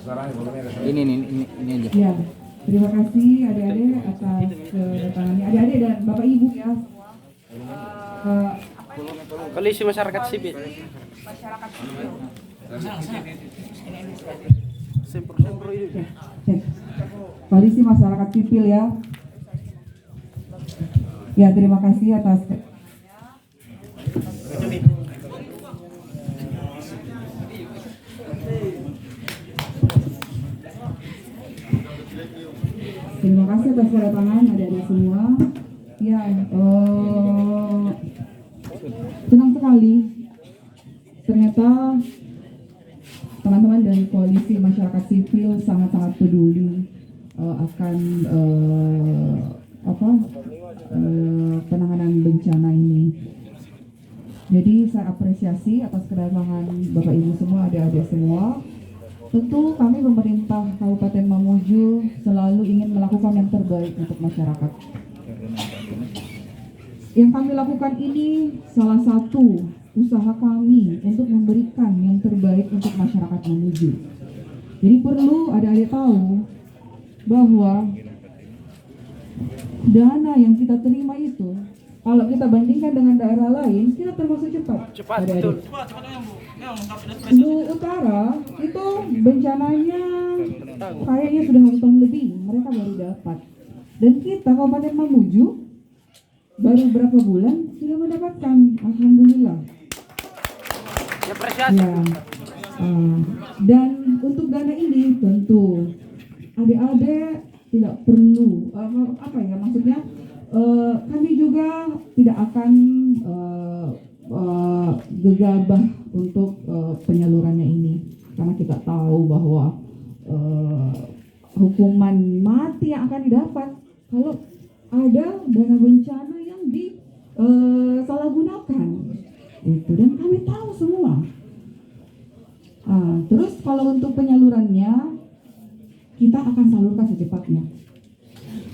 Ini aja. Ya, terima kasih adik-adik atas kedatangannya. Adik-adik dan Bapak Ibu ya. Koalisi masyarakat sipil. Koalisi masyarakat sipil ya. Ya, terima kasih atas kedatangan adik-adik semua. Ya, senang sekali. Ternyata teman-teman dari koalisi masyarakat sipil sangat-sangat peduli akan penanganan bencana ini. Jadi saya apresiasi atas kedatangan Bapak Ibu semua, adik-adik semua. Tentu kami pemerintah Kabupaten Mamuju selalu ingin melakukan yang terbaik untuk masyarakat. Yang kami lakukan ini salah satu usaha kami untuk memberikan yang terbaik untuk masyarakat Mamuju. Jadi perlu adik-adik tahu bahwa dana yang kita terima itu, kalau kita bandingkan dengan daerah lain, kita termasuk cepat. Cepat, betul. Lu Utara itu bencananya kayaknya sudah 1 tahun lebih, mereka baru dapat. Dan kita Kabupaten Mamuju baru berapa bulan sudah mendapatkan, alhamdulillah. Ya. Dan untuk dana ini tentu adik-adik tidak perlu maksudnya kami juga tidak akan gegabah untuk penyalurannya ini, karena kita tahu bahwa hukuman mati yang akan didapat kalau ada dana bencana yang disalahgunakan itu, dan kami tahu semua. Terus kalau untuk penyalurannya kita akan salurkan secepatnya.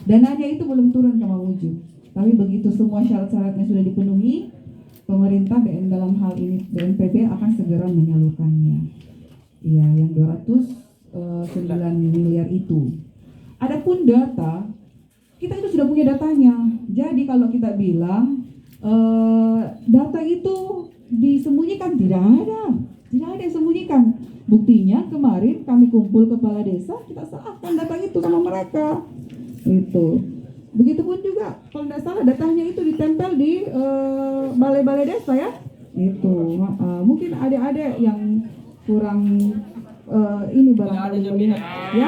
Dananya itu belum turun ke Mamuju, tapi begitu semua syarat-syaratnya sudah dipenuhi, pemerintah dalam hal ini BNPB akan segera menyalurkannya. Iya, yang 209 miliar itu. Adapun data, kita itu sudah punya datanya. Jadi kalau kita bilang data itu disembunyikan, tidak ada yang disembunyikan. Buktinya kemarin kami kumpul kepala desa, kita serahkan data itu sama mereka. Itu. Begitupun juga kalau tidak salah datanya itu ditempel di balai-balai desa ya. Itu. Mungkin adik-adik yang kurang ini barangkali melihat ya.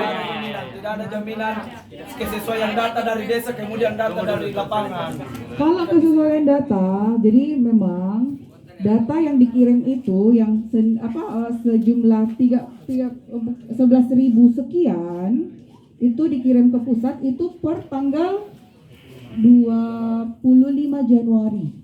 Tidak ada jaminan kesesuaian data dari desa kemudian data dari lapangan. Kalau kesesuaian data, jadi memang data yang dikirim itu yang sejumlah 11.000 sekian itu dikirim ke pusat itu per tanggal 25 Januari.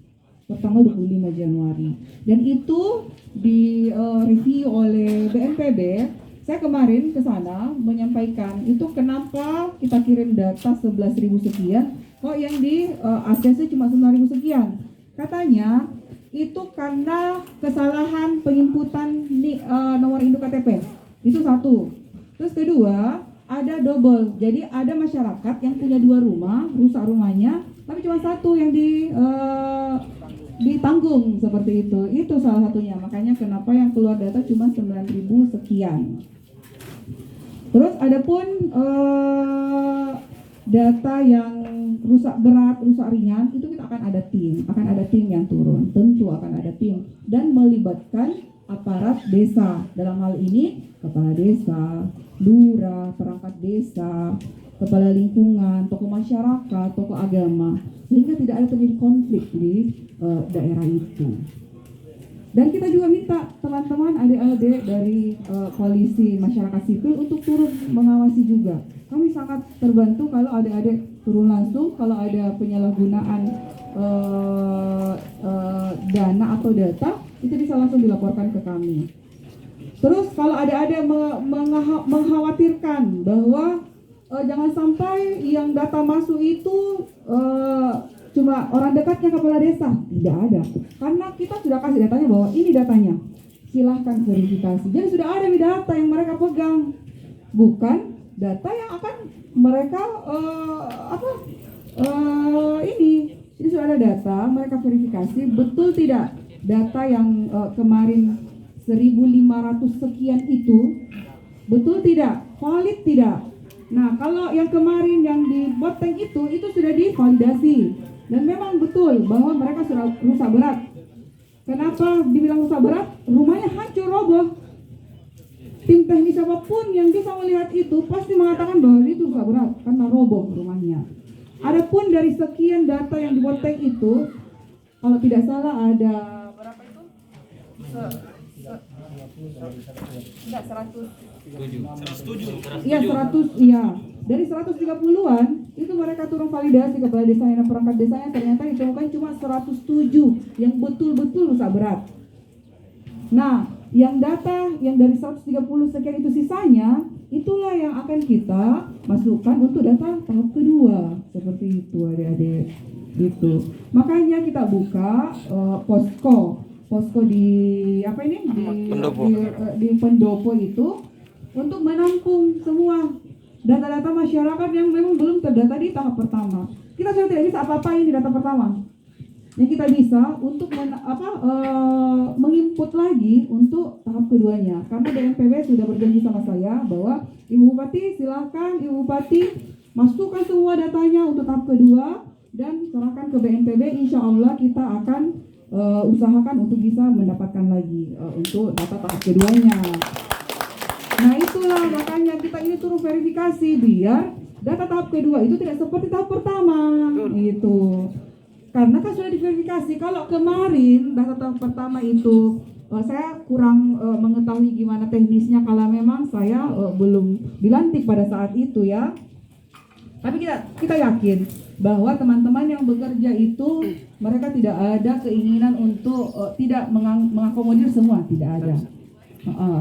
Per tanggal 25 Januari. Dan itu di review oleh BNPB. Saya kemarin ke sana menyampaikan itu kenapa kita kirim data 11.000 sekian, kok yang di ACC cuma 9.000 sekian. Katanya itu karena kesalahan penginputan nomor induk KTP. Itu satu. Terus kedua, ada double. Jadi ada masyarakat yang punya 2 rumah, rusak rumahnya, tapi cuma satu yang ditanggung seperti itu. Itu salah satunya. Makanya kenapa yang keluar data cuma 9.000 sekian. Terus adapun data yang rusak berat, rusak ringan, itu kita akan ada tim yang turun, tentu akan ada tim dan melibatkan aparat desa, dalam hal ini kepala desa, lurah, perangkat desa, kepala lingkungan, tokoh masyarakat, tokoh agama, sehingga tidak ada terjadi konflik di daerah itu. Dan kita juga minta teman-teman adik-adik dari koalisi masyarakat sipil untuk turun mengawasi juga. Kami sangat terbantu kalau adik-adik turun langsung, kalau ada penyalahgunaan dana atau data, itu bisa langsung dilaporkan ke kami. Terus kalau adik-adik mengkhawatirkan bahwa jangan sampai yang data masuk itu cuma orang dekatnya kepala desa, tidak ada. Karena kita sudah kasih datanya bahwa ini datanya, silahkan verifikasi. Jadi sudah ada data yang mereka pegang. bukan data yang akan mereka ini sudah ada data, mereka verifikasi betul tidak data yang kemarin 1.500 sekian itu betul tidak, valid tidak. Nah, kalau yang kemarin yang di Boteng itu sudah divalidasi dan memang betul bahwa mereka sudah rusak berat. Kenapa dibilang rusak berat? Rumahnya hancur, roboh. Tim teknis apapun yang bisa melihat itu pasti mengatakan bahwa itu rusak berat karena roboh rumahnya. Adapun dari sekian data yang di Boteng itu, kalau tidak salah ada berapa itu? Enggak, 100. Iya, 100, iya. Dari 130-an itu mereka turun validasi kepada desanya dan perangkat desanya, ternyata ditemukan cuma 107 yang betul-betul rusak berat. Nah, yang data yang dari 130 sekian itu sisanya, itulah yang akan kita masukkan untuk data tahap kedua. Seperti itu adik-adik. Itu. Makanya kita buka posko di apa ini di pendopo itu untuk menampung semua data-data masyarakat yang memang belum terdata di tahap pertama. Kita sudah tidak bisa apa-apain di data pertama. Yang kita bisa untuk menginput lagi untuk tahap keduanya. Karena BNPB sudah berjanji sama saya bahwa Ibu Bupati silakan Ibu Bupati masukkan semua datanya untuk tahap kedua dan serahkan ke BNPB. Insya Allah kita akan usahakan untuk bisa mendapatkan lagi untuk data tahap keduanya. Nah itulah makanya kita ini turun verifikasi biar data tahap kedua itu tidak seperti tahap pertama. Gitu. Karena kan sudah diverifikasi. Kalau kemarin data tahap pertama itu saya kurang mengetahui gimana teknisnya kalau memang saya belum dilantik pada saat itu ya. Tapi kita yakin bahwa teman-teman yang bekerja itu mereka tidak ada keinginan untuk tidak mengakomodir semua, tidak ada.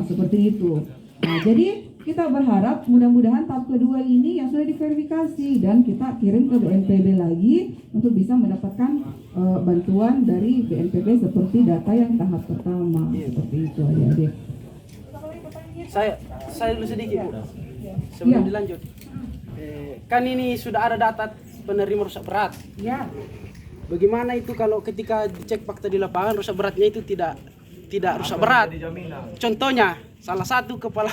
Seperti itu. Nah, jadi kita berharap mudah-mudahan tahap kedua ini yang sudah diverifikasi dan kita kirim ke BNPB lagi untuk bisa mendapatkan bantuan dari BNPB seperti data yang tahap pertama. Seperti itu adik-adik. Saya dulu sedikit Bu. Sebelum dilanjut. Kan ini sudah ada data penerima rusak berat. Ya. Bagaimana itu kalau ketika dicek fakta di lapangan rusak beratnya itu tidak rusak berat? Contohnya salah satu kepala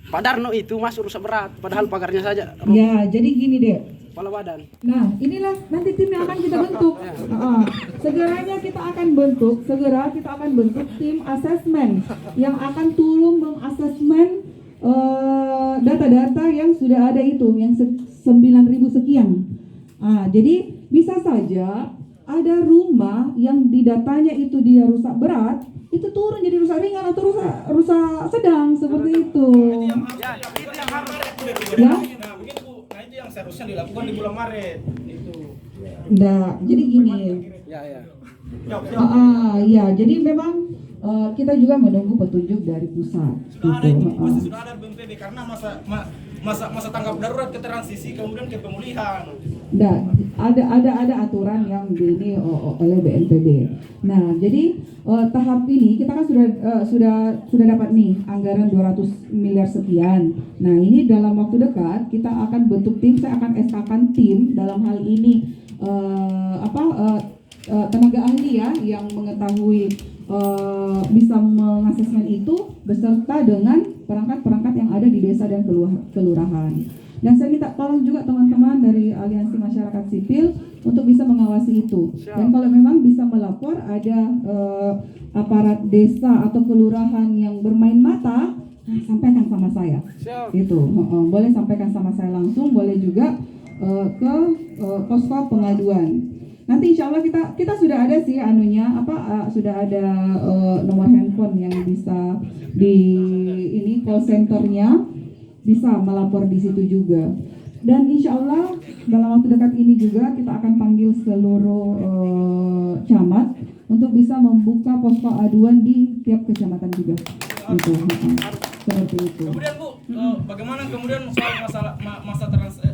Pak Darno itu masuk rusak berat, padahal pagarnya saja. Ya, jadi gini deh. Kepala badan. Nah, inilah nanti tim yang akan kita bentuk. Segera kita akan bentuk tim asesmen yang akan turun mengasesmen data-data yang sudah ada itu, yang 9.000 sekian. Jadi bisa saja ada rumah yang di datanya itu dia rusak berat, itu turun jadi rusak ringan atau rusak sedang seperti itu. Itu yang harus Ya. Nah, begitu Bu. Nah, itu yang seharusnya dilakukan di bulan Maret itu. Nah, jadi gini. Ya. Ya, jadi memang kita juga menunggu petunjuk dari pusat. Sudah ada itu, pasti sudah ada BNPB karena masa tanggap darurat ke transisi kemudian ke pemulihan. Dan ada aturan yang ini oleh BNPB. Nah, jadi tahap ini kita kan sudah dapat nih anggaran 200 miliar sekian. Nah, ini dalam waktu dekat kita akan bentuk tim, saya akan SK-kan tim dalam hal ini tenaga ahli ya yang mengetahui bisa mengasesmen itu beserta dengan perangkat-perangkat yang ada di desa dan kelurahan. Dan saya minta tolong juga teman-teman dari Aliansi Masyarakat Sipil untuk bisa mengawasi itu. Dan kalau memang bisa melapor ada aparat desa atau kelurahan yang bermain mata, sampaikan sama saya. Itu boleh sampaikan sama saya langsung, boleh juga ke posko pengaduan. Nanti insya Allah kita sudah ada sih sudah ada nomor handphone yang bisa di ini call centernya bisa melapor di situ juga. Dan insya Allah dalam waktu dekat ini juga kita akan panggil seluruh camat untuk bisa membuka posko aduan di tiap kecamatan juga. Itu seperti itu. Kemudian Bu, bagaimana kemudian soal masa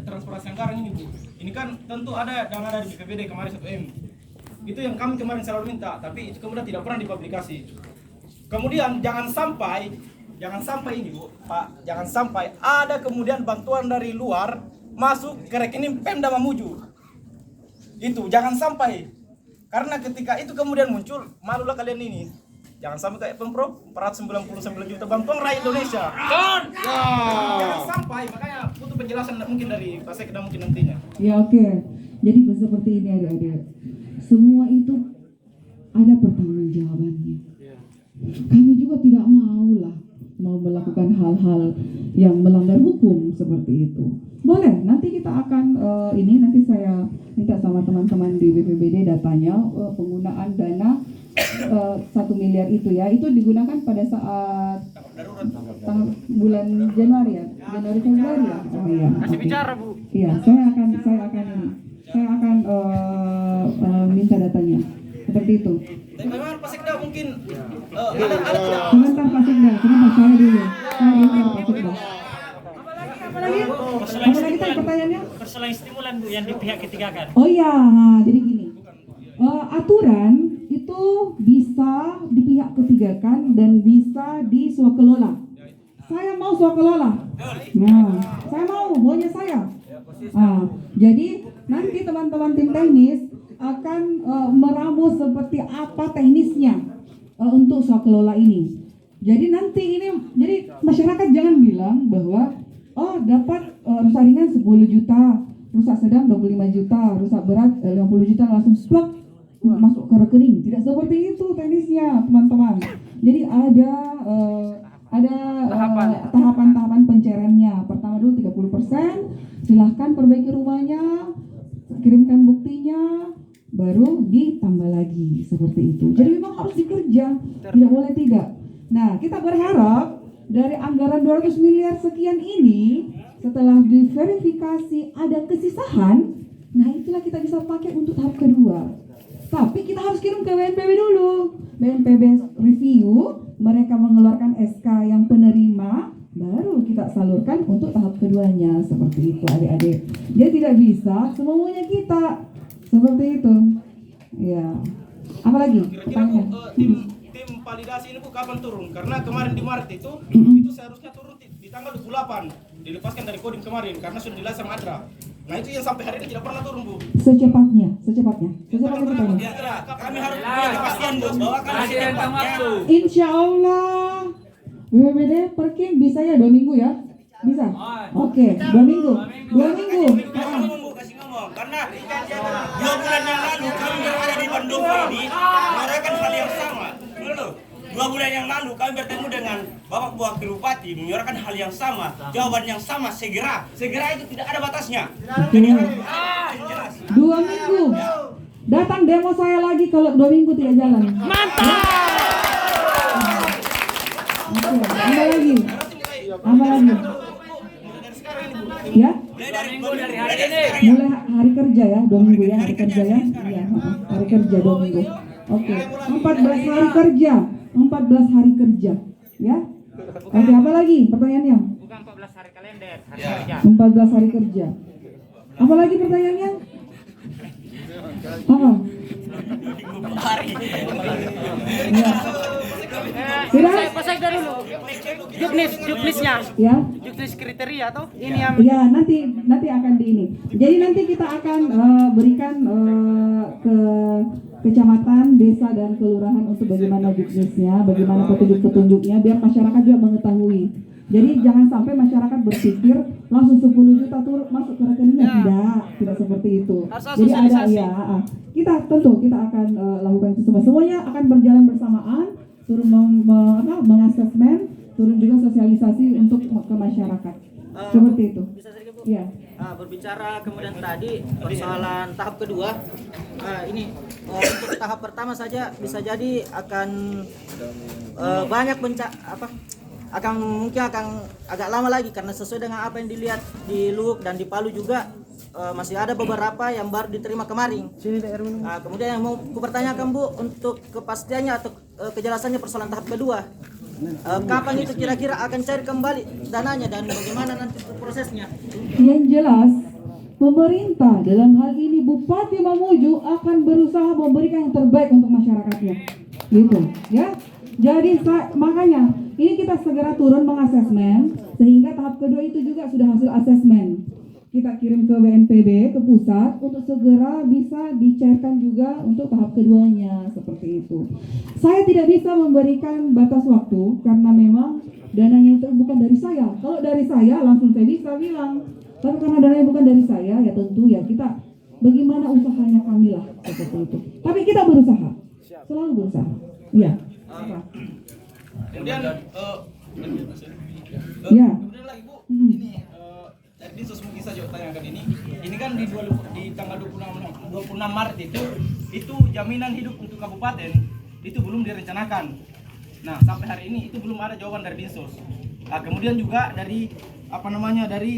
transparansi anggaran ini Bu? Ini kan tentu ada dana dari BPBD kemarin 1M. Itu yang kami kemarin selalu minta, tapi itu kemudian tidak pernah dipublikasi. Kemudian jangan sampai jangan sampai ini Bu, Pak, jangan sampai ada kemudian bantuan dari luar masuk ke rekening Pemda Mamuju. Itu jangan sampai. Karena ketika itu kemudian muncul, malulah kalian ini. Jangan sampai kayak Pemprov 499 juta bantuan rakyat Indonesia. Jangan sampai, makanya butuh penjelasan mungkin dari Pak Sekda mungkin nantinya. Ya oke. Jadi seperti ini adik-adik. Semua itu ada pertanggungjawabannya. Kami juga tidak mau melakukan hal-hal yang melanggar hukum seperti itu. Boleh, nanti kita akan nanti saya minta sama teman-teman di BPBD datanya penggunaan dana 1 miliar itu ya. Itu digunakan pada saat bulan Januari ya. Januari Februari ya. Oh iya. Masih bicara, Bu. Iya, saya akan minta datanya. Seperti itu. Dan bagaimana Pak Sekda mungkin ada tidak? Sebentar Pak Sekda, sebentar saya dulu. Pak Sekda. Apa lagi tadi pertanyaannya? Persoalan stimulan Bu yang di pihak ketiga kan. Oh iya, nah, jadi gini. Aturan itu bisa di pihak ketiga kan dan bisa di swakelola. Saya mau swakelola. Nah, saya maunya saya. Jadi nanti teman-teman tim teknis akan meramu seperti apa teknisnya untuk swakelola ini. Jadi nanti jadi masyarakat jangan bilang bahwa dapat rusak ringan 10 juta, rusak sedang 25 juta, rusak berat 50 juta langsung splok masuk ke rekening. Tidak seperti itu teknisnya, teman-teman. Jadi ada tahapan-tahapan pencairannya. Pertama dulu 30%, silahkan perbaiki rumahnya, kirimkan buktinya, baru ditambah lagi seperti itu. Jadi memang harus dikerja, tidak boleh tidak. Nah, kita berharap dari anggaran 200 miliar sekian ini, setelah diverifikasi ada kesisahan, nah itulah kita bisa pakai untuk tahap kedua. Tapi kita harus kirim ke BNPB dulu. BNPB review, mereka mengeluarkan SK yang penerima, baru kita salurkan untuk tahap keduanya. Seperti itu adik-adik. Dia tidak bisa semuanya kita. Seperti itu. Ya. Apalagi? Kira-kira tim validasi ini Bu kapan turun? Karena kemarin di Maret itu seharusnya turun di tanggal 28, dilepaskan dari kodim kemarin karena sudah dilas sama Adra. Nah itu yang sampai hari ini tidak pernah turun Bu. Secepatnya kita Kami harus punya kepastian Bu bahwa kami secepatnya. Insya Allah BPBD Perkim bisa ya 2 minggu ya? Bisa? Oke, 2 minggu. 2 minggu. Kasih ngomong karena 2 bulan yang lalu kami berada di Bandung ini menyuarakan hal yang sama. Dulu 2 bulan yang lalu kami bertemu dengan Bapak Wakil Bupati menyuarakan hal yang sama, jawaban yang sama, segera itu tidak ada batasnya. Jadi jelas. 2 minggu. Datang demo saya lagi kalau 2 minggu tidak jalan. Mantap. Tambah lagi. Ya? Mulai hari kerja ya, 2 minggu ya, hari kerja ya. Iya, hari kerja 2 minggu. Oke, 14 hari kerja. 14 hari kerja. Ya? Oke, apa lagi pertanyaannya? Bukan 14 hari kalender, hari kerja. 14 hari kerja. Apa lagi pertanyaannya? Apa? Ya. Sudah? Pas saya dulu. Juknisnya. Ya. Juknis kriteria toh? Ini yang Ya, nanti akan di ini. Jadi nanti kita akan berikan ke kecamatan, desa dan kelurahan untuk bagaimana juknisnya, bagaimana petunjuk-petunjuknya biar masyarakat juga mengetahui. Jadi jangan sampai masyarakat berpikir langsung 10 juta turun masuk ke rekeningnya. Tidak seperti itu. Jadi ada kita akan lakukan itu semua. Semuanya akan berjalan bersamaan, turun mengasesmen, turun juga sosialisasi untuk ke masyarakat. Seperti itu. Bisa sedikit Bu? Ya. Berbicara kemudian tadi persoalan tahap kedua, untuk tahap pertama saja bisa jadi akan banyak mungkin akan agak lama lagi karena sesuai dengan apa yang dilihat di Luwuk dan di Palu juga masih ada beberapa yang baru diterima kemarin. Kemudian yang mau kupertanyakan Bu untuk kepastiannya atau kejelasannya persoalan tahap kedua. Kapan itu kira-kira akan cair kembali dananya dan bagaimana nanti prosesnya? Yang jelas, pemerintah dalam hal ini Bupati Mamuju akan berusaha memberikan yang terbaik untuk masyarakatnya. Gitu, ya. Jadi makanya ini kita segera turun mengasesmen sehingga tahap kedua itu juga sudah hasil asesmen. Kita kirim ke BNPB, ke pusat untuk segera bisa dicairkan juga untuk tahap keduanya seperti itu. Saya tidak bisa memberikan batas waktu karena memang dananya itu bukan dari saya. Kalau dari saya langsung saya bisa bilang. Tapi karena dananya bukan dari saya ya tentu ya kita bagaimana usahanya kami lah seperti itu. Tapi kita berusaha, selalu berusaha. Iya. Kemudian Ya. kemudian lagi Bu, ini dari Dinsos mungkin saja tanyakan ini kan di tanggal 26 Maret itu jaminan hidup untuk kabupaten itu belum direncanakan. Nah, sampai hari ini itu belum ada jawaban dari Dinsos. Nah, kemudian juga dari dari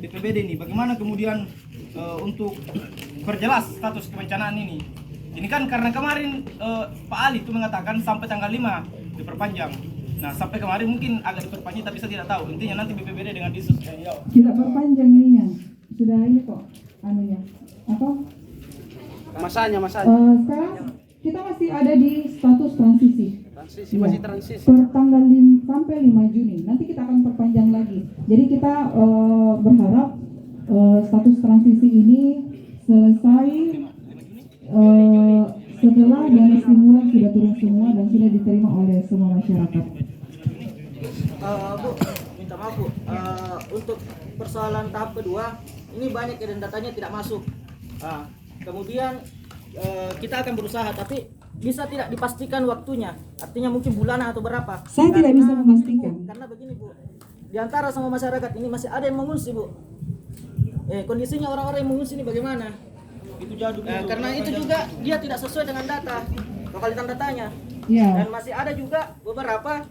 BPBD ini bagaimana kemudian untuk perjelas status kebencanaan ini. Ini kan karena kemarin Pak Ali itu mengatakan sampai tanggal 5 diperpanjang. Nah, sampai kemarin mungkin agak diperpanjang tapi saya tidak tahu. Intinya nanti BPBD dengan Dinsos Tidak perpanjang ininya. Sudah ini kok anunya. Apa? Masanya. Sekarang kita masih ada di status transisi. Masih transisi. Per tanggal 5 sampai 5 Juni. Nanti kita akan perpanjang lagi. Jadi kita berharap status transisi ini selesai setelah dana stimulan sudah turun semua dan sudah diterima oleh semua masyarakat. Bu, minta maaf Bu, untuk persoalan tahap kedua ini banyak yang datanya tidak masuk. Kemudian kita akan berusaha, tapi bisa tidak dipastikan waktunya. Artinya mungkin bulanan atau berapa? Saya tidak bisa memastikan. Karena begini Bu, di antara sama masyarakat ini masih ada yang mengungsi Bu. Kondisinya orang-orang yang mengungsi ini bagaimana? itu jadul. Karena itu juga dia tidak sesuai dengan data, lokalitas datanya. Ya. Dan masih ada juga beberapa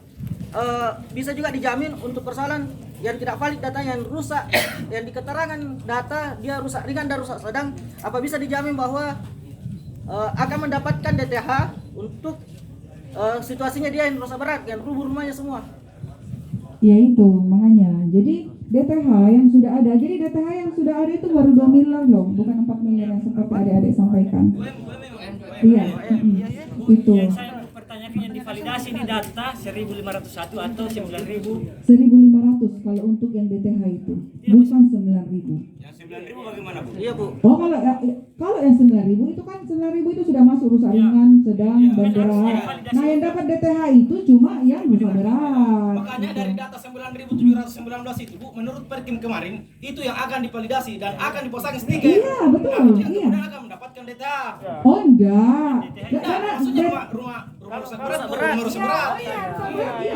bisa juga dijamin untuk persoalan yang tidak valid datanya, yang rusak, yang di keterangan data dia rusak ringan dan rusak sedang, apa bisa dijamin bahwa akan mendapatkan DTH untuk situasinya dia yang rusak berat, yang rubuh rumahnya semua. Ya itu makanya. Jadi DTH yang sudah ada. Jadi DTH yang sudah ada itu baru 2 miliar loh, bukan 4 miliar yang seperti adik-adik sampaikan. Iya. Itu. Yang saya mau pertanyakan yang divalidasi di data 1.501 atau 9.000? 1.500 kalau untuk yang DTH itu, bukan 9.000. Yang 9.000 bagaimana Bu? Iya Bu. Oh kalau yang 9.000 itu kan 9.000 itu sudah masuk rusak ringan, sedang dan berat. Nah yang dapat DTH itu cuma yang rusak berat. Makanya dari data 9.719 itu Bu, menurut Perkim kemarin itu yang akan divalidasi dan akan dipasang stiker. Iya betul. Yang Iya. kemudian akan mendapatkan DTA. Oh enggak. Nah, Karena maksudnya rumah rusak berat, rumah rusak berat. iya.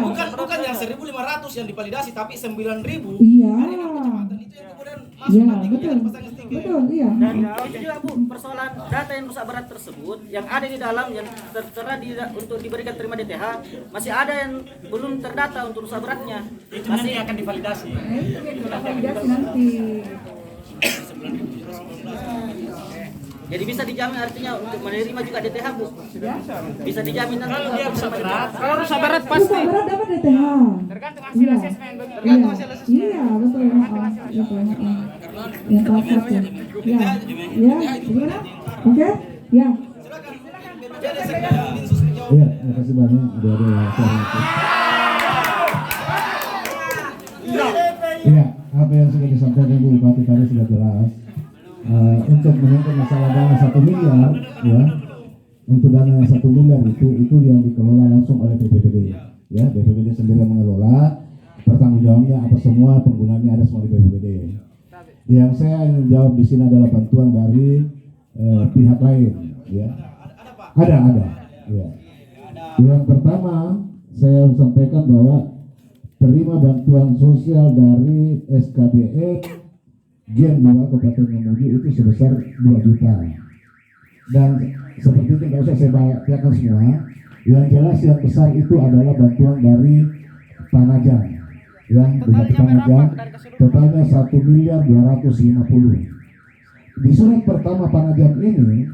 Bukan yang 1.500 yang divalidasi tapi 9.000. Iya. Dari kecamatan itu yang kemudian masuk Iya nanti betul. kemudian pasang stiker. Betul iya. Dan itu juga Bu, persoalan data yang rusak berat tersebut yang ada di dalam yang tertera untuk diberikan terima DTH, masih ada yang belum terdata untuk rusak beratnya. Itu nanti akan divalidasi. Validasi nanti. Jadi bisa dijamin artinya untuk menerima juga DTH Bu. Bisa dijamin nanti Kalau dia rusak berat, Kalau rusak berat pasti. Rusak berat dapat DTH. tergantung hasil Iya. asesmen begitu. Iya betul. Yang pasal ya. Ya. Gimana? Oke. Ya. Jadi sekarang Dinsos menjawab. Iya, terima kasih banyak adik-adik. Iya, apa yang sudah disampaikan Bu Bupati tadi sudah jelas. Untuk menyangkut masalah dana 1 miliar, ya, untuk dana 1 miliar itu yang dikelola langsung oleh BPBD, ya, BPBD sendiri yang mengelola, pertanggung jawabnya apa semua penggunanya ada semua di BPBD. Yang saya ingin jawab di sini adalah bantuan dari pihak lain, ya. Ada, ya. Yang pertama saya sampaikan bahwa terima bantuan sosial dari SKBN Gen 2 Kabupaten Mamuju itu sebesar 2 juta. Dan seperti itu nggak usah saya bacakan semua. Yang jelas yang besar itu adalah bantuan dari Panajam. Yang Bupati Panajam totalnya 1.250.000.000. Di surat pertama Panajam ini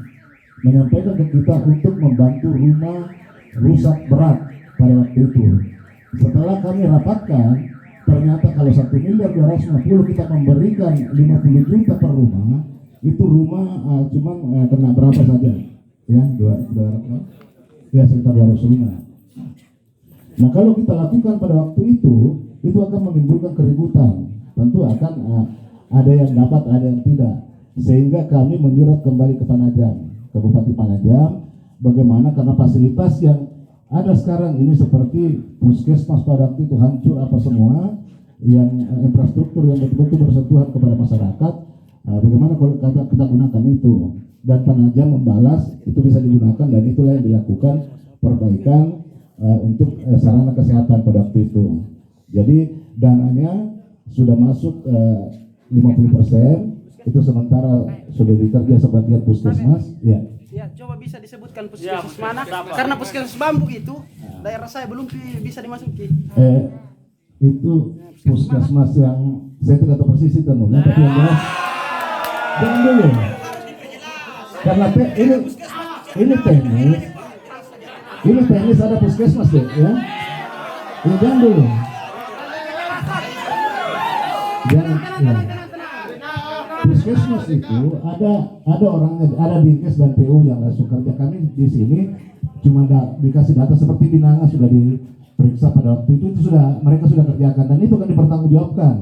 menyampaikan ke kita untuk membantu rumah rusak berat pada waktu itu. Setelah kami rapatkan, ternyata kalau 1.250.000 kita memberikan 50 juta per rumah, itu rumah cuma kena berapa saja? Ya, 200, ya sekitar 200 rumah. Nah kalau kita lakukan pada waktu itu akan menimbulkan keributan. Tentu akan ada yang dapat, ada yang tidak. Sehingga kami menyurat kembali ke Panajam, ke Bupati Panajam, bagaimana karena fasilitas yang ada sekarang ini seperti puskesmas pada waktu itu hancur apa semua, yang infrastruktur yang betul-betul bersentuhan kepada masyarakat, bagaimana kalau kita gunakan itu, dan Panajam membalas itu bisa digunakan, dan itulah yang dilakukan perbaikan untuk sarana kesehatan pada waktu itu. Jadi dananya sudah masuk 50%, itu sementara sudah dikerja sebagian puskesmas. Ya. Ya, coba bisa disebutkan puskesmas mana? Karena puskesmas Bambu itu daerah saya belum bisa dimasuki. Itu puskesmas yang saya tidak tahu persis itu namanya, tapi yang jelas jangan dulu. Karena ini teknis ada puskesmas deh, ya. Ini jangan dulu. Jangan. Ya. Puskesmas itu ada orangnya, ada dinkes dan PU yang langsung kerja. Kami di sini cuma dikasih data seperti Binanga sudah diperiksa pada waktu itu sudah mereka sudah kerjakan, dan itu akan dipertanggungjawabkan.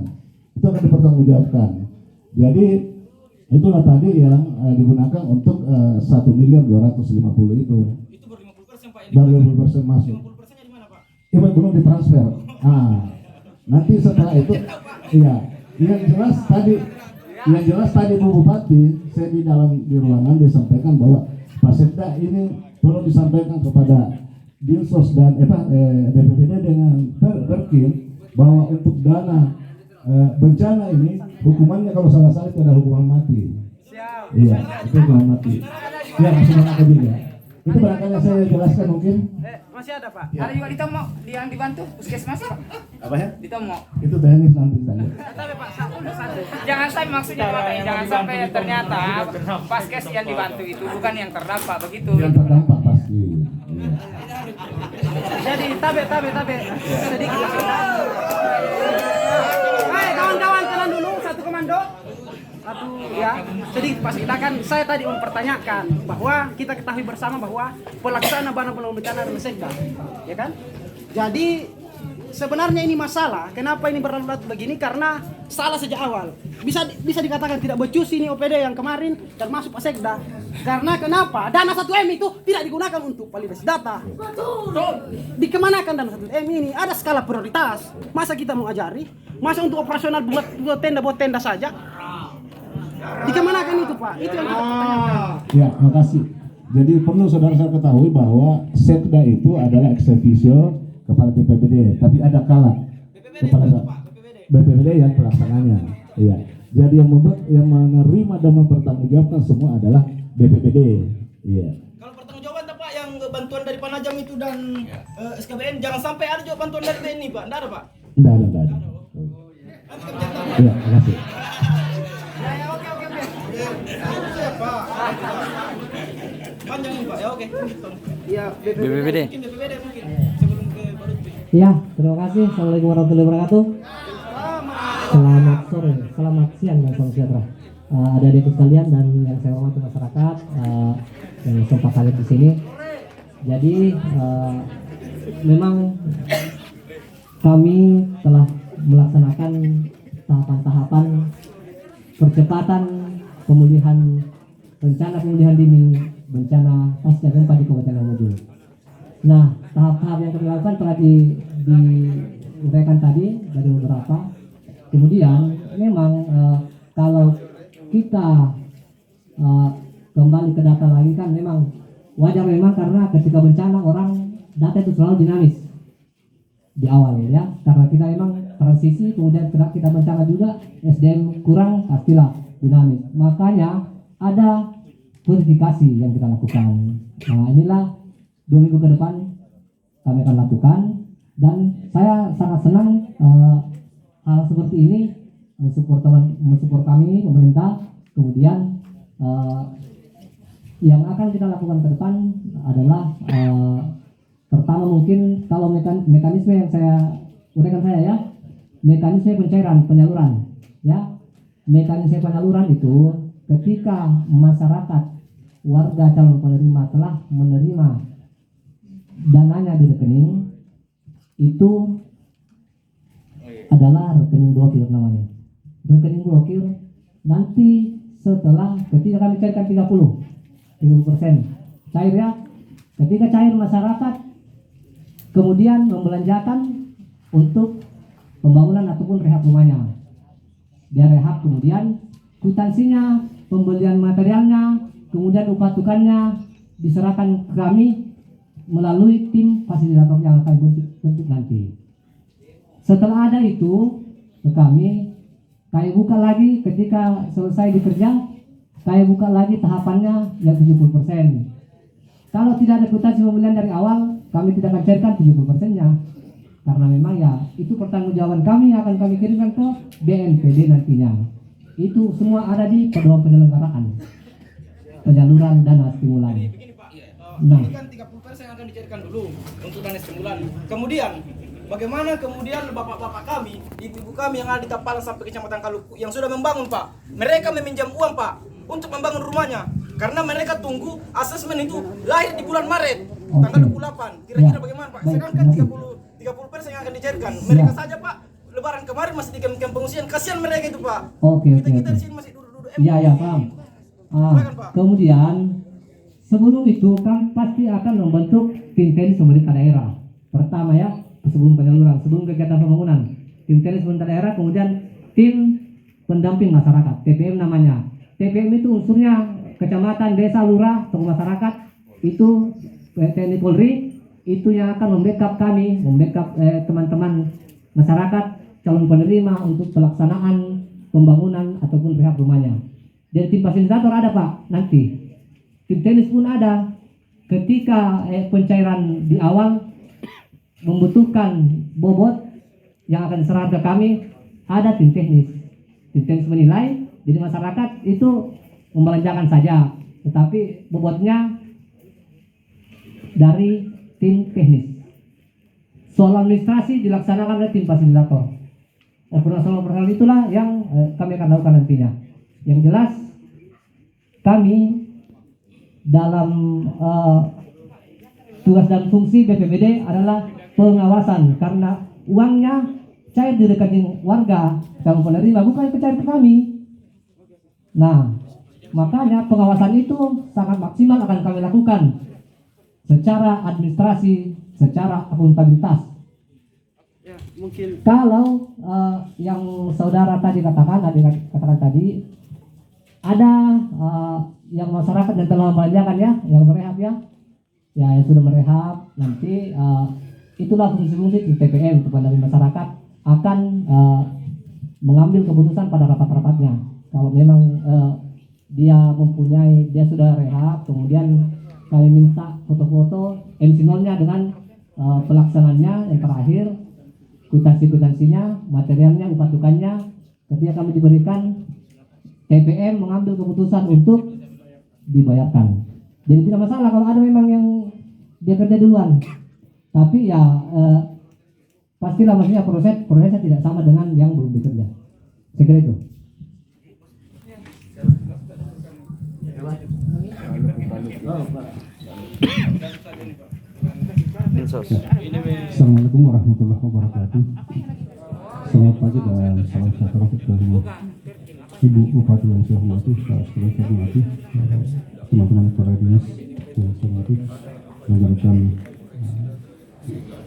Jadi itulah tadi yang digunakan untuk 1.250.000 itu. Itu baru 50% Pak. Baru 50% masuk. 50%-nya di mana Pak? Iya, belum ditransfer. Nanti setelah itu, iya. Yang jelas tadi Bu Bupati, saya di ruangan disampaikan bahwa Pak Sekda ini perlu disampaikan kepada Dinsos dan BPBD dengan Perkin bahwa untuk dana bencana ini hukumannya kalau salah itu ada hukuman mati. Iya, itu hukuman mati. Ya, masih ada juga. Itu barangkali saya jelaskan mungkin. Masih ada Pak. Ada juga di Tomo yang dibantu puskesmas Pak. Apa ya? Di Tomo. Itu teknis nanti tanya. Tapi Pak, satu. Jangan sampai maksudnya Pak, jangan sampai ternyata paskes yang dibantu itu bukan yang terdampak begitu. Yang terdampak pasti. Iya. Jadi tabe sedikit. Hai kawan-kawan, tenang dulu, satu komando. Satu ya, sedikit Pak Sekda, kan saya tadi mempertanyakan bahwa kita ketahui bersama bahwa pelaksana Badan Penanggulangan Bencana adalah Sekda, ya kan? Jadi sebenarnya ini masalah, kenapa ini berlarut begini? Karena salah sejak awal. Bisa dikatakan tidak becus ini OPD yang kemarin termasuk Pak Sekda. Karena kenapa? Dana 1M itu tidak digunakan untuk validasi data. Betul. Dikemanakan dana 1M ini? Ada skala prioritas. Masa kita mau ajari? Masa untuk operasional buat tenda saja? Dikemanakan itu Pak? Itu yang kita pertanyakan. Ya, makasih. Jadi perlu saudara-saudara ketahui bahwa Sekda itu adalah ex officio kepala BPBD, tapi ada kala kepala BPBD yang pelaksananya. Iya. Jadi yang menerima dan mempertanggungjawabkan semua adalah BPBD. Iya. Kalau pertanggungjawaban Pak yang bantuan dari Panajam itu dan SKBN, jangan sampai ada juga bantuan dari TNI Pak. Enggak ada Pak? Enggak ada. Iya, makasih. Panjang ini Pak, ya oke. Ya, BPBD. Mungkin BPBD mungkin sebelum ke Baru. Ya, terima kasih. Assalamualaikum warahmatullahi wabarakatuh. Selamat sore, selamat siang dan salam sejahtera. Adik-adikku sekalian dan yang saya hormati masyarakat yang sempat hadir di sini. Jadi memang kami telah melaksanakan tahapan-tahapan percepatan pemulihan pemulihan dini bencana pasca gempa di Kabupaten Mamuju. Nah, tahap-tahap yang kami lakukan telah diuraikan tadi dari beberapa. Kemudian memang kalau kita kembali ke data lagi kan memang wajar memang karena ketika bencana orang data itu selalu dinamis di awal ya, karena kita memang transisi kemudian kita bencana juga SDM kurang pastilah dinamis. Makanya ada verifikasi yang kita lakukan. Nah, inilah 2 minggu ke depan kami akan lakukan, dan saya sangat senang hal seperti ini mensupport kami pemerintah. Kemudian yang akan kita lakukan ke depan adalah pertama mungkin kalau mekanisme yang saya uraikan ya, mekanisme penyaluran ya. Mekanisme penyaluran itu ketika masyarakat warga calon penerima telah menerima dananya di rekening, itu adalah rekening blokir namanya. Rekening blokir nanti setelah ketika kami cairkan 30% cair ya, ketika cair masyarakat kemudian membelanjakan untuk pembangunan ataupun rehab rumahnya. Dia rehab, kemudian kwitansinya, pembelian materialnya, kemudian upah tukannya diserahkan ke kami melalui tim fasilitator yang akan bentuk nanti. Setelah ada itu ke kami buka lagi ketika selesai bekerja, kami buka lagi tahapannya yang 70%. Kalau tidak ada kwitansi pembelian dari awal, kami tidak akan cairkan 70%-nya. Karena memang ya itu pertanggungjawaban kami yang akan kami kirimkan ke BNPB nantinya. Itu semua ada di pedoman penyelenggaraan penyaluran dana stimulan. Ini kan 30% akan dicairkan dulu untuk dana stimulan. Kemudian bagaimana kemudian bapak-bapak kami, ibu-ibu kami yang ada di Tapalan sampai Kecamatan Kaluku yang sudah membangun, Pak? Mereka meminjam uang, Pak, untuk membangun rumahnya. Karena mereka tunggu asesmen itu lahir di bulan Maret, tanggal 28. Kira-kira bagaimana, Pak? Sedangkan 30% yang akan dicairkan. Mereka saja, Pak, Lebaran kemarin masih di kamp pengungsian. Kasihan mereka itu, Pak. Kita di sini masih duduk-duduk. Iya, paham. Kemudian sebelum itu kan pasti akan membentuk tim teknis pemerintah daerah. Pertama ya, sebelum penyaluran, sebelum kegiatan pembangunan, tim teknis pemerintah daerah, kemudian tim pendamping masyarakat, TPM namanya. TPM itu unsurnya kecamatan, desa, lurah, tokoh masyarakat, itu TNI Polri, itu yang akan membackup kami, membackup teman-teman masyarakat, calon penerima untuk pelaksanaan pembangunan ataupun rehab rumahnya. Dan tim fasilitator ada, Pak, nanti. Tim teknis pun ada. Ketika pencairan di awal membutuhkan bobot yang akan diserahkan ke kami, ada tim teknis. Tim teknis menilai, jadi masyarakat itu membelanjakan saja, tetapi bobotnya dari tim teknis. Soal administrasi dilaksanakan oleh tim fasilitator. Operasional itulah yang kami akan lakukan nantinya. Yang jelas kami dalam tugas dan fungsi BPBD adalah pengawasan, karena uangnya cair di rekening warga calon penerima, bukan cair ke kami. Nah, makanya pengawasan itu sangat maksimal akan kami lakukan secara administrasi, secara akuntabilitas. Ya, mungkin kalau yang saudara tadi katakan tadi ada yang masyarakat yang telah membelanjakan ya, yang merehab ya, yang sudah merehab, nanti itulah fungsi-fungsi di TPM kepada masyarakat akan mengambil keputusan pada rapat-rapatnya. Kalau memang dia sudah rehab, kemudian kami minta foto-foto MC0-nya dengan pelaksananya yang terakhir, kwitansi-kwitansinya, materialnya, upah tukannya. Ketika kami diberikan, TPM mengambil keputusan untuk dibayarkan. Jadi tidak masalah kalau ada memang yang dia kerja duluan. Tapi ya pastilah maksudnya prosesnya tidak sama dengan yang belum bekerja. Saya kira itu. Assalamualaikum warahmatullahi wabarakatuh. Selamat pagi dan salam sejahtera untuk semua. Ibu Bupati yang saya hormati, sekalian saya hormati, teman-teman kepala dinas yang saya hormati, rekan-rekan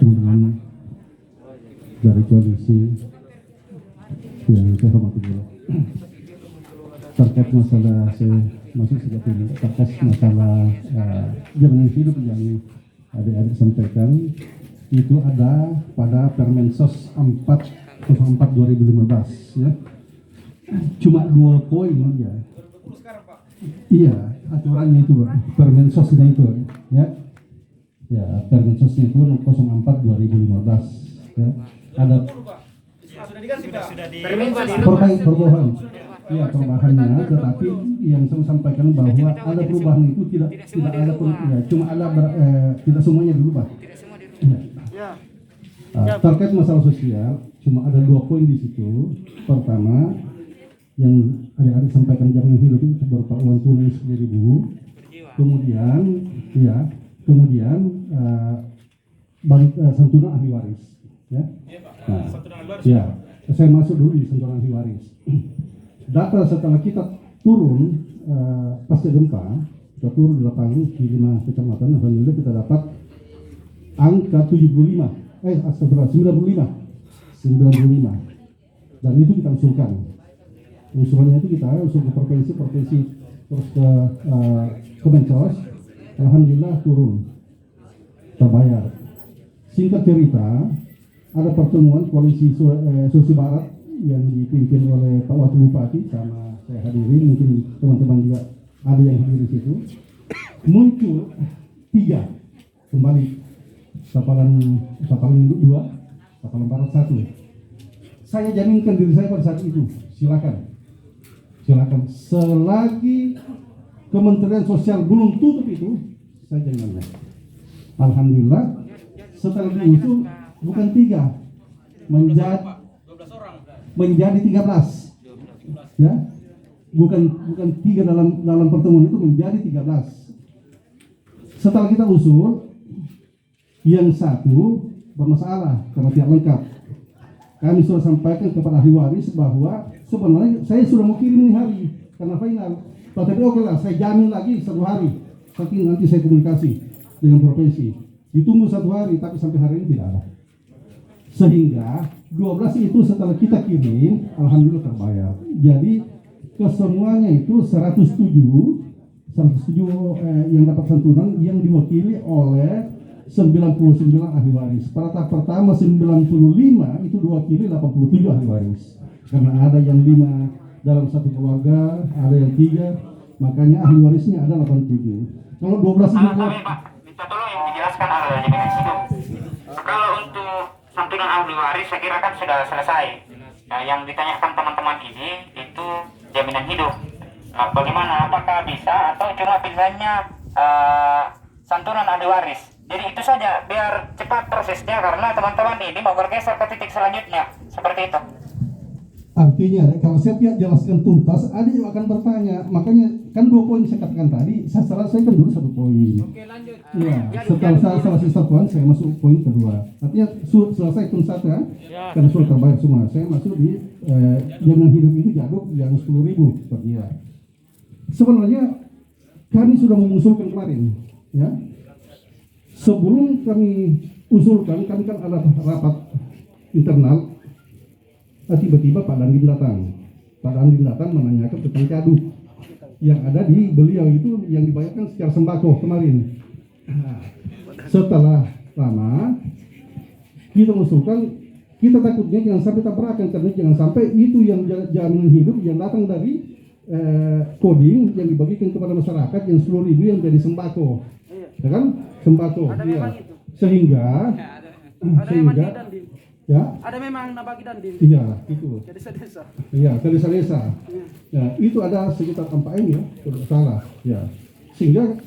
teman-teman dari koalisi yang saya hormati juga. Terkait masalah saya masih sejak ini, terkait masalah jaminan hidup yang adik-adik sampaikan, itu ada pada Permensos 4/04/2015 ya. Cuma 2 poin ya. Iya, aturannya itu Permensosnya itu ya. Ya, Permensosnya itu 04/2015 ya. Ada perubahan. Iya, perubahannya, tetapi yang saya sampaikan bahwa ada perubahan itu tidak ada ya, cuma ada tidak semuanya dirubah. Ya. Terkait masalah sosial, cuma ada 2 poin di situ. Pertama, yang adik-adik sampaikan jaminan hidup itu berupa uang tunai 10.000. Kemudian santunan ahli waris Ya. Nah, ya, saya masuk dulu di santunan ahli waris. Data setelah kita turun pasca gempa, kita turun di lapangan di 5 kecamatan, alhamdulillah kita dapat angka 95, dan itu kita usulkan. Usulannya itu kita usul ke provinsi, terus ke Kemenkes, alhamdulillah turun, terbayar. Singkat cerita, ada pertemuan koalisi Sulawesi Barat yang dipimpin oleh Pak Wakil Bupati sama saya hadiri, mungkin teman-teman juga ada yang hadir di situ. Muncul 3 kembali, Tapalan 2, Tapalan Barat 1. Saya jaminkan diri saya pada saat itu, silakan. Selagi Kementerian Sosial belum tutup itu, saya jaminkan. Alhamdulillah, setelah diusul bukan 3, menjadi 13. Ya, bukan 3 dalam pertemuan itu, menjadi 13. Setelah kita usul, yang 1 bermasalah karena tidak lengkap. Kami sudah sampaikan kepada ahli waris bahwa sebenarnya saya sudah mau kirim ini hari karena final. Tapi oke lah, saya jamin lagi 1 hari. Nanti saya komunikasi dengan provinsi. Ditunggu 1 hari, tapi sampai hari ini tidak ada. Sehingga 12 itu setelah kita kirim, alhamdulillah terbayar. Jadi kesemuanya itu 107 yang dapat santunan yang diwakili oleh 99 ahli waris. Pada tahap pertama 95 itu diwakili 87 ahli waris. Karena ada yang 5 dalam satu keluarga, ada yang 3, makanya ahli warisnya ada 87. Kalau 12 itu Pak, minta tolong yang dijelaskan adalah jaminan hidup. Kalau untuk santunan ahli waris saya kira kan sudah selesai. Nah, yang ditanyakan teman-teman ini itu jaminan hidup. Nah, bagaimana? Apakah bisa atau cuma pilihannya santunan ahli waris? Jadi itu saja biar cepat prosesnya karena teman-teman ini mau bergeser ke titik selanjutnya. Seperti itu. Artinya kalau saya tidak jelaskan tuntas, ada yang akan bertanya. Makanya kan 2 poin saya katakan tadi, saya selesaikan dulu 1 poin. Oke, lanjut. Ya, setelah saya selesai 1 poin, saya masuk poin kedua. Artinya selesai pun 1 ya, karena sudah terbayar semua. Saya masuk di jaminan hidup itu jaduk yang 10.000 per dia. Sebenarnya kami sudah mengusulkan kemarin, ya. Sebelum kami usulkan, kami kan ada rapat internal. Tiba-tiba Pak Dandim datang menanyakan tentang caduk yang ada di beliau itu yang dibayarkan secara sembako kemarin. Setelah lama kita mengusulkan, kita takutnya jangan sampai tabrakan, karena jangan sampai itu yang jaminan hidup yang datang dari Kodim yang dibagikan kepada masyarakat yang 10.000 yang jadi sembako, ya kan? Sembako, iya. Sehingga ya. Ada memang nabagi Dandim. Iya, itu. Ke desa-desa. Iya, ke desa-desa. Ya, itu ada sekitar 4 M ya, kalau salah. Ya. Sehingga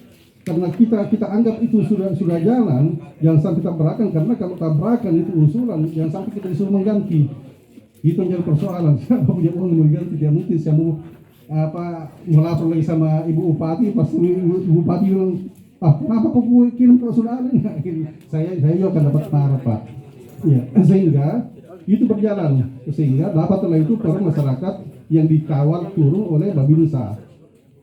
karena kita anggap itu sudah jalan, jangan sampai tabrakan, karena kalau tabrakan itu usulan, jangan sampai kita disuruh mengganti. Itu yang jadi persoalan. Siapa punya uang mau diganti, dia mungkin saya mau melapor lagi sama Ibu Bupati, pas Ibu Bupati bilang, kenapa kok kirim ke saudara? Saya juga akan dapat marah, Pak. Ya, sehingga itu berjalan, sehingga dapatlah itu orang masyarakat yang dikawal turun oleh Babinsa,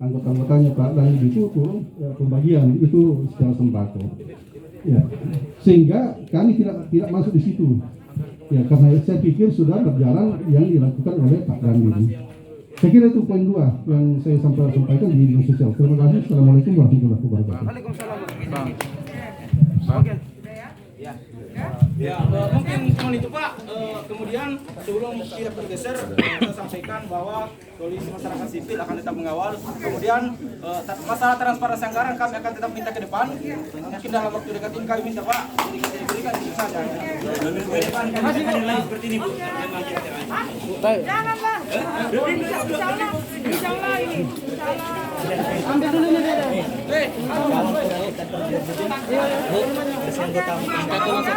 anggota-anggotanya Pak, dan itu turun pembagian itu secara sembako. Ya, sehingga kami tidak masuk di situ. Ya, karena saya pikir sudah berjalan yang dilakukan oleh Pak Dandim. Saya kira itu poin 2 yang saya sampaikan di media sosial. Terima kasih. Assalamualaikum warahmatullahi wabarakatuh. Waalaikumsalam. Oke. Ya, mungkin cuma itu Pak. Kemudian sebelum kita bergeser, saya sampaikan bahwa koalisi masyarakat sipil akan tetap mengawal. Kemudian masalah transparansi anggaran kami akan tetap minta ke depan. Mungkin dalam waktu dekat ini kami minta Pak diberikan itu saja. Masih seperti ini Bu. Janganlah. Insya Allah ini. Ambil dulu nih.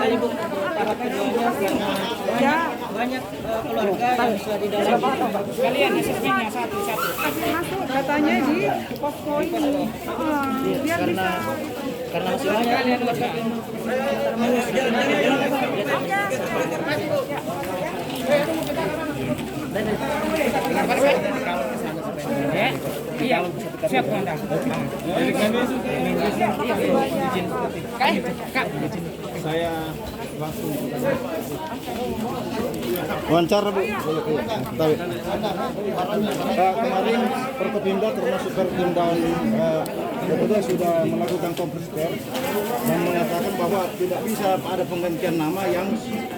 Tahap keduanya karena banyak keluarga yang sudah di dalam Kalian asesmennya satu-satu. Masuk datanya di posko ini. Biar bisa karena masih banyak Saya langsung wawancara Bu. Kemarin Forkopimda termasuk Perpimda Bogor sudah melakukan konferensi pers dan menyatakan bahwa tidak bisa ada penggantian nama yang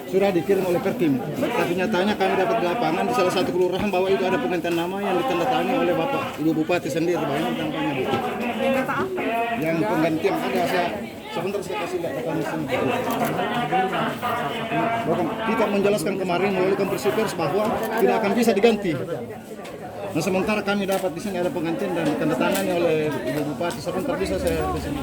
sudah dikirim oleh Perkim. Tapi nyatanya kami dapat di lapangan di salah satu kelurahan bahwa itu ada penggantian nama yang ditandatangani oleh Bapak Ibu Bupati sendiri. Bagaimana tanggapannya Bu? Yang penggantian ada sebentar saya kasih lihat datanya di sini. Bahkan kita menjelaskan kemarin melalui konferensi pers bahwa tidak akan bisa diganti. Nah sementara kami dapat di sini ada penggantian dan ditandatangani oleh Ibu Bupati. Sebentar bisa saya di sini.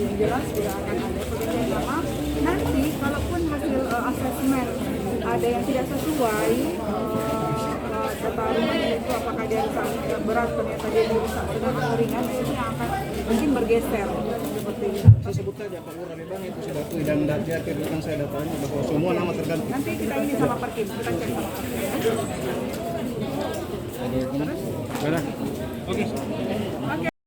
Yang jelas tidak akan ada pergantian nama. Nanti kalaupun hasil asesmen ada yang tidak sesuai data rumahnya itu apakah dia rusak berat ternyata dia rusak sedang atau ringan, itu yang akan mungkin bergeser seperti itu. Saya sebut saja Pak Lurah Lebang itu sudah akui dan dia kedudukan saya datanya bahwa semua nama terganti. Nanti kita ini sama Perkim, kita cek sama Perkim. Oke.